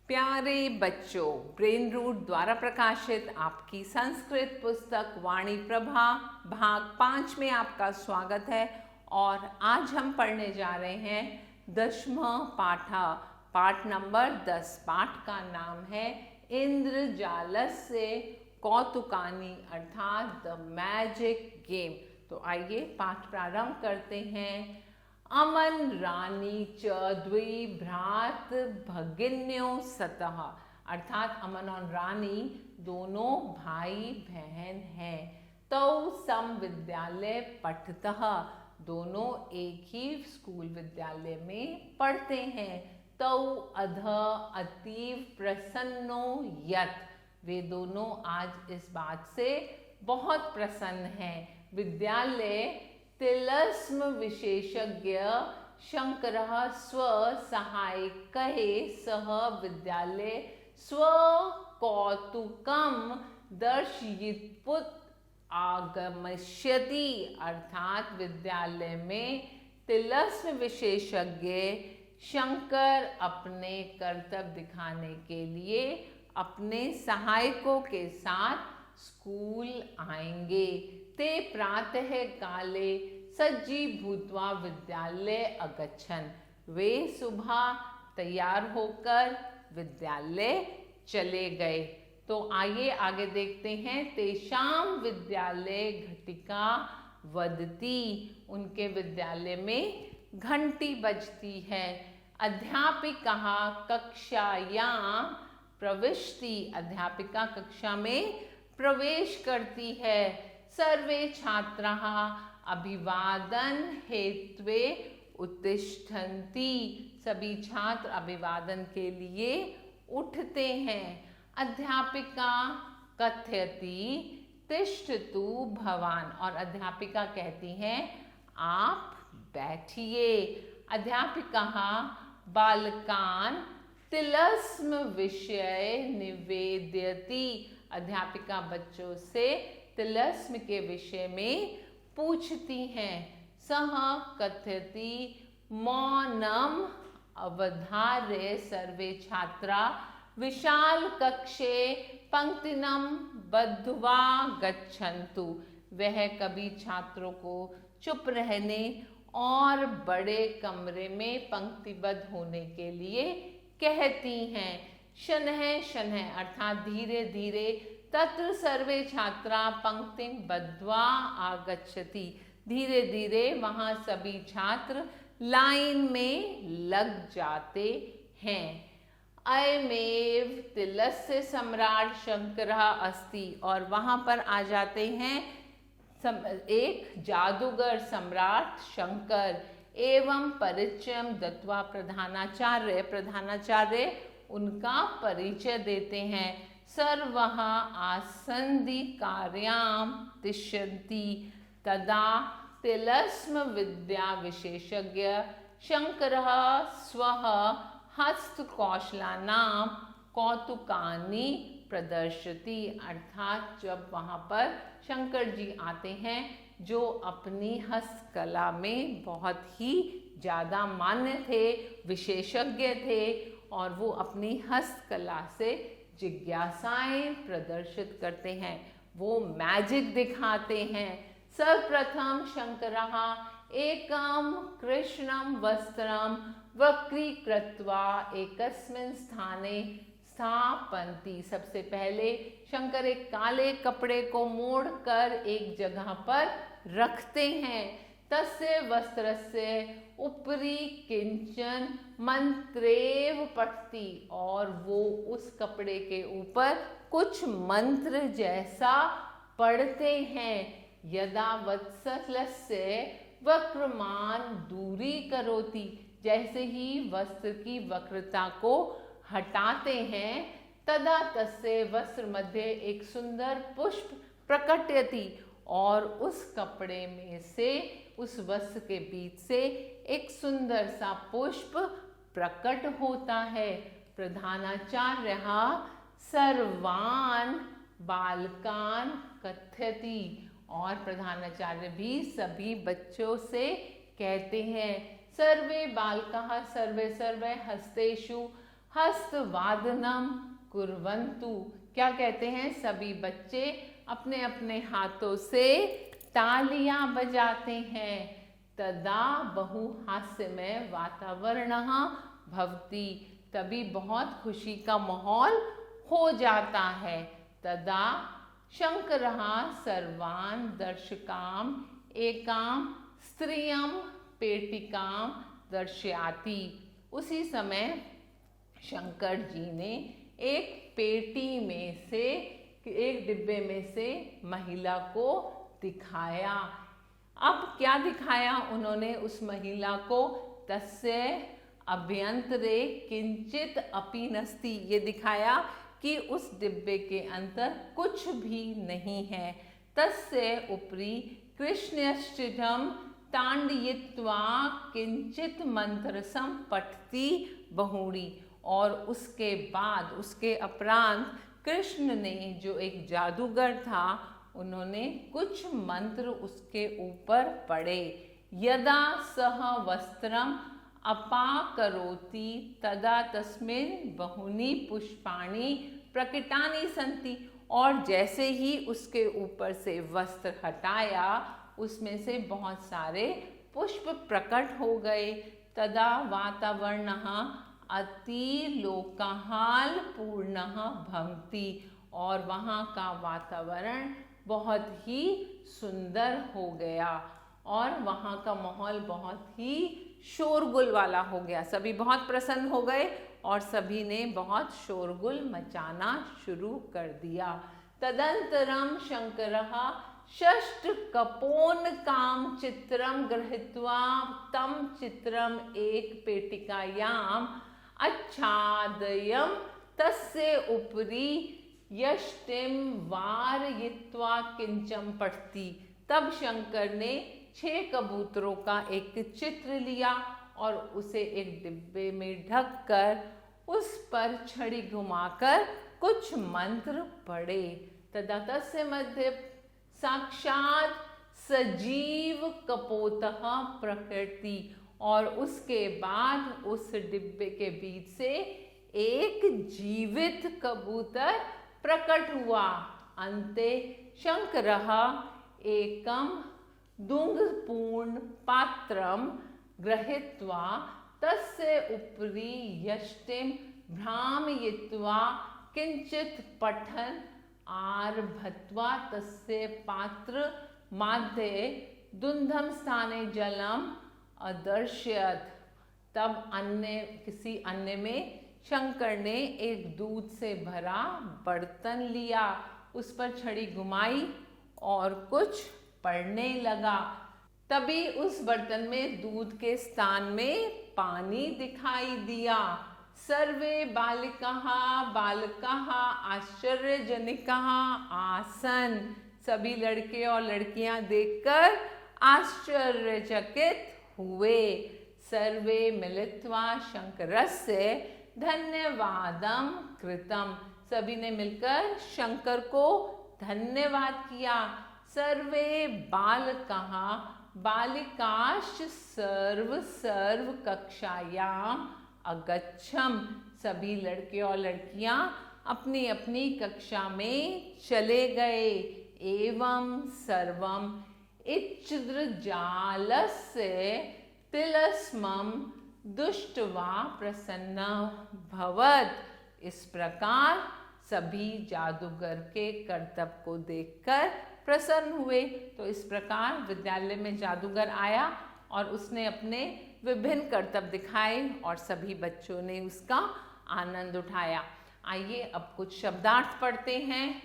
प्यारे बच्चों, brain root द्वारा प्रकाशित आपकी संस्कृत पुस्तक वाणी प्रभा भाग 5 में आपका स्वागत है। और आज हम पढ़ने जा रहे हैं 10वां पाठ नंबर 10। पाठ का नाम है इंद्रजालस्य कौतुकानि अर्थात द मैजिक गेम। तो आइए पाठ प्रारंभ करते हैं। अमन रानी च द्वि भ्रात भगिन्यो सतः अर्थात अमन और रानी दोनों भाई बहन हैं। तौ सम विद्यालय पठतः दोनों एक ही स्कूल विद्यालय में पढ़ते हैं। तौ अध अतीव प्रसन्नो यत् वे दोनों आज इस बात से बहुत प्रसन्न हैं। विद्यालय तिलस्म विशेषज्ञ शंकरः स्व सहायकैः सह विद्यालये स्व कौतुकं दर्शयितुम् आगमिष्यति अर्थात विद्यालय में तिलस्म विशेषज्ञ शंकर अपने कर्तव्य दिखाने के लिए अपने सहायकों के साथ स्कूल आएंगे। ते प्रातः काले सज्जी भूत्वा विद्यालय अगच्छन् वे सुबह तैयार होकर विद्यालय चले गए। तो आइए आगे देखते हैं। तेषां विद्यालय घटिका वदति उनके विद्यालय में घंटी बजती है। अध्यापिका कक्षायां प्रविष्टि अध्यापिका कक्षा में प्रवेश करती है। सर्वे छात्राः अभिवादन हेत्वे उत्तिष्ठन्ति सभी छात्र अभिवादन के लिए उठते हैं। अध्यापिका कथयति तिष्ठतु भवान और अध्यापिका कहती हैं आप बैठिए। अध्यापिका बालकान तिलस्म विषय निवेदयति अध्यापिका बच्चों से तिलस्म के विषय में पूछती हैं। सह कथयति मौनम अवधार्य सर्वे छात्रा विशाल कक्षे पंक्तिनम बद्ध्वा गच्छन्तु वह कभी छात्रों को चुप रहने और बड़े कमरे में पंक्तिबद्ध होने के लिए कहती हैं। शनैः शनैः अर्थात धीरे धीरे तत्र सर्वे छात्रा पंक्तिं बद्ध्वा आगच्छति धीरे धीरे वहाँ सभी छात्र लाइन में लग जाते हैं। अयमेव तिलस्य सम्राट शंकरः अस्ति और वहाँ पर आ जाते हैं एक जादूगर सम्राट शंकर। एवं परिचयम दत्वा प्रधानाचार्य उनका परिचय देते हैं। सर्वः आसन्दिकार्यां तिष्ठन्ति तदा तिलस्म विद्या विशेषज्ञ शंकरः स्वः हस्तकौशलानां कौतुकानि प्रदर्शति अर्थात जब वहाँ पर शंकर जी आते हैं जो अपनी हस्तकला में बहुत ही ज़्यादा मान्य थे, विशेषज्ञ थे और वो अपनी हस्तकला से जिज्ञासाएं प्रदर्शित करते हैं, वो मैजिक दिखाते हैं। सर्वप्रथम शंकरः एकं कृष्णं वस्त्रं वक्रीकृत्वा एकस्मिन् स्थाने स्थापयन्ति सबसे पहले शंकर एक काले कपड़े को मोड़कर एक जगह पर रखते हैं। तस्य वस्त्रस्य उपरि किंचन मंत्रेव पठति और वो उस कपड़े के ऊपर कुछ मंत्र जैसा पढ़ते हैं। यदा वत्सलस्य वक्रमान दूरी करोति जैसे ही वस्त्र की वक्रता को हटाते हैं तदा तस्य वस्त्र मध्य एक सुंदर पुष्प प्रकटयति और उस कपड़े में से उस वस्त्र के बीच से एक सुंदर सा पुष्प प्रकट होता है। प्रधानाचार्य सर्वान् बालकान् कथयति और प्रधानाचार्य भी सभी बच्चों से कहते हैं। सर्वे बालकाः सर्वे हस्तेषु हस्तवादनम कुर्वन्तु, क्या कहते हैं, सभी बच्चे अपने अपने हाथों से तालियां बजाते हैं। तदा बहु हास्यमय वातावरणः भवति, तभी बहुत खुशी का माहौल हो जाता है। तदा शंकरः सर्वान् दर्शकान् एकां स्त्रियं पेटिकां दर्शयाति, उसी समय शंकर जी ने एक पेटी में से, एक डिब्बे में से महिला को दिखाया। अब क्या दिखाया उन्होंने उस महिला को, तस्य अभ्यंतरे किंचित अपि नस्ति, ये दिखाया कि उस डिब्बे के अंदर कुछ भी नहीं है। तस्य उपरि कृष्णश्चिदं तांडयित्वा किंचित मंत्रसं पठति बहुड़ी, और उसके बाद उसके उपरांत कृष्ण ने, जो एक जादूगर था, उन्होंने कुछ मंत्र उसके ऊपर पढ़े। यदा सह वस्त्रम अपाकरोति तदा तस्मिन् बहुनी पुष्पाणि प्रकटानि सन्ति, और जैसे ही उसके ऊपर से वस्त्र हटाया उसमें से बहुत सारे पुष्प प्रकट हो गए। तदा वातावरणः अतिलोकाहाल पूर्णः भवति, और वहाँ का वातावरण बहुत ही सुंदर हो गया और वहाँ का माहौल बहुत ही शोरगुल वाला हो गया। सभी बहुत प्रसन्न हो गए और सभी ने बहुत शोरगुल मचाना शुरू कर दिया। तदंतरम शंकरः षष्ठकपोनकां चित्रं गृहीत्वा तं चित्रम् एक पेटिकायाम् आच्छादयन् तस्य उपरि यष्टिं वारयित्वा किंचन पठति। तब शंकर ने 6 कबूतरों का एक चित्र लिया और उसे एक डिब्बे में ढककर उस पर छड़ी घुमाकर कुछ मंत्र पढ़े। तदा तस्य मध्य साक्षात सजीव कपोतः प्रकृति, और उसके बाद उस डिब्बे के बीच से एक जीवित कबूतर प्रकट हुआ। अन्ते शंकरः एकं दुग्धपूर्ण पात्रं गृहीत्वा तस्य उपरि यष्टिं भ्रामयित्वा किंचित पठन् आरभत्वा तस्य पात्र मध्ये दुग्धं स्थाने जलम अदर्शयत्। तब किसी अन्य में शंकर ने एक दूध से भरा बर्तन लिया, उस पर छड़ी घुमाई और कुछ पढ़ने लगा। तभी उस बर्तन में दूध के स्थान में पानी दिखाई दिया। सर्वे बालिकाः बालकाः आश्चर्यजनकाः आसन, सभी लड़के और लड़कियां देखकर आश्चर्यचकित हुए। सर्वे मिलित्वा शंकरस्य धन्यवादम कृतम, सभी ने मिलकर शंकर को धन्यवाद किया। सर्वे बालकाः बालिकाश्च सर्व कक्षायाम अगच्छम, सभी लड़के और लड़कियां अपनी अपनी कक्षा में चले गए। एवं सर्वम इच्छिद्रजालस्य तिलस्मं दुष्ट्वा प्रसन्न भवत्। इस प्रकार सभी जादूगर के कर्तव्य को देखकर प्रसन्न हुए। तो इस प्रकार विद्यालय में जादूगर आया और उसने अपने विभिन्न कर्तव्य दिखाए और सभी बच्चों ने उसका आनंद उठाया। आइए अब कुछ शब्दार्थ पढ़ते हैं।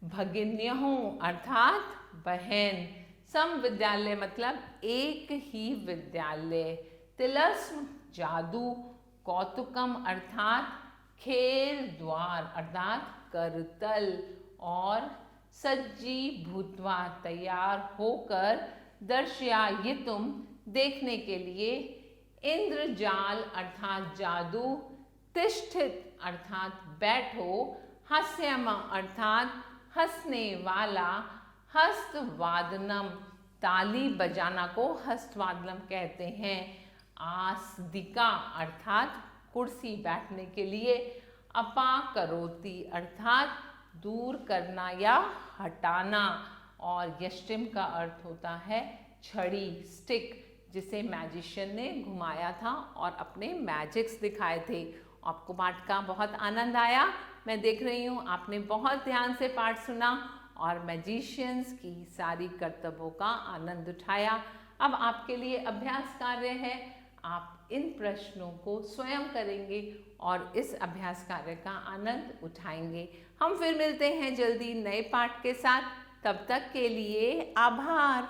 भगिन्यहु अर्थात बहन, सम विद्यालय मतलब एक ही विद्यालय, तिलस्म जादू, कौतुकम अर्थात खेल द्वार अर्थात करतल, और सज्जी भूतवा तैयार होकर, दर्शयायितुम देखने के लिए, इंद्रजाल अर्थात जादू, तिष्ठित अर्थात बैठो, हास्यम अर्थात हंसने वाला, हस्तवादनम ताली बजाना को हस्तवादनम कहते हैं, आस्दिका अर्थात कुर्सी बैठने के लिए। अपाकरोति अर्थात दूर करना या हटाना, और यष्टिम का अर्थ होता है छड़ी, स्टिक, जिसे मैजिशियन ने घुमाया था और अपने मैजिक्स दिखाए थे। आपको पाठ का बहुत आनंद आया, मैं देख रही हूँ आपने बहुत ध्यान से पाठ सुना और मैजिशियंस की सारी करतबों का आनंद उठाया। अब आपके लिए अभ्यास कार्य है, आप इन प्रश्नों को स्वयं करेंगे और इस अभ्यास कार्य का आनंद उठाएंगे। हम फिर मिलते हैं जल्दी नए पाठ के साथ, तब तक के लिए आभार।